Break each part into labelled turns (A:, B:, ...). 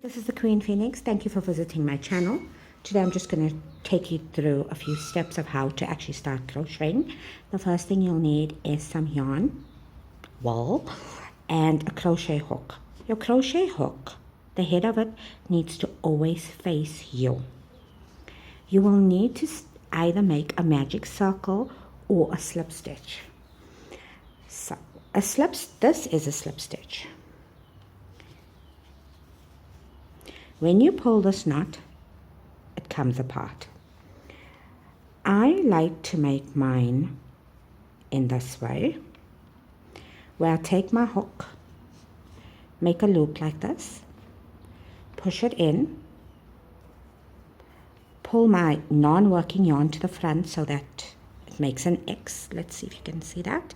A: This is the Queen Phoenix. Thank you for visiting my channel. Today I'm just going to take you through a few steps of how to actually start crocheting. The first thing you'll need is some yarn, wool, and a crochet hook. Your crochet hook, the head of it needs to always face you. You will need to either make a magic circle or a slip stitch. So this is a slip stitch. When you pull this knot, it comes apart. I like to make mine in this way, where I take my hook, make a loop like this, push it in, pull my non-working yarn to the front so that it makes an X. Let's see if you can see that.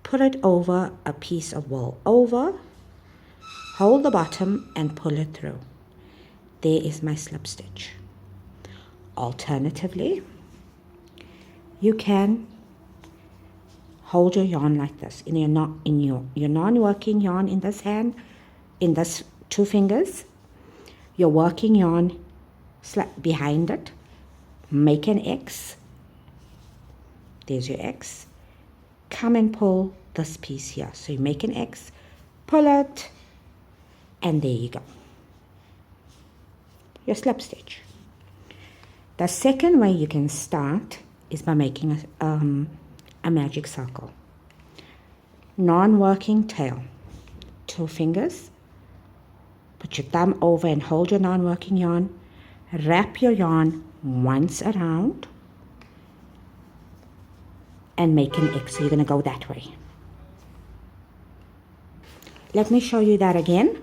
A: Put it over a piece of wool, hold the bottom and pull it through. There is my slip stitch. Alternatively, you can hold your yarn like this in your non-working yarn in this hand, in this two fingers, your working yarn behind it, make an X. There's your X. Come and pull this piece here. So you make an X, pull it, and there you go. Your slip stitch. The second way you can start is by making a magic circle. Non-working tail. Two fingers. Put your thumb over and hold your non-working yarn. Wrap your yarn once around and make an X. So you're going to go that way. Let me show you that again.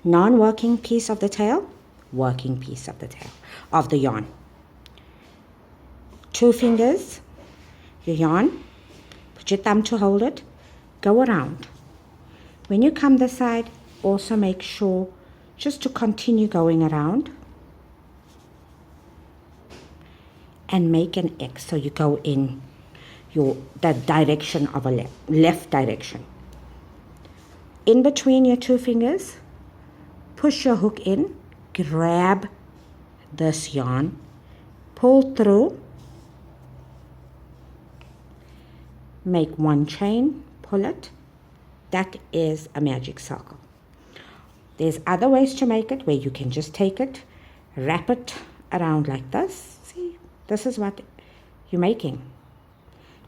A: Non-working piece of the tail, working piece of the tail, of the yarn. Two fingers, your yarn, put your thumb to hold it, go around. When you come this side, also make sure just to continue going around and make an X so you go in the direction of a left direction. In between your two fingers, push your hook in, grab this yarn, pull through, make one chain, pull it. That is a magic circle. There's other ways to make it where you can just take it, wrap it around like this. See, this is what you're making.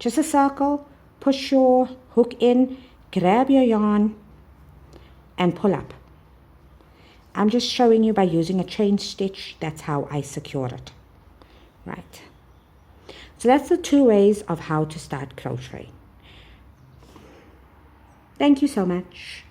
A: Just a circle, push your hook in, grab your yarn, and pull up. I'm just showing you by using a chain stitch. That's how I secure it. Right. So that's the two ways of how to start crocheting. Thank you so much.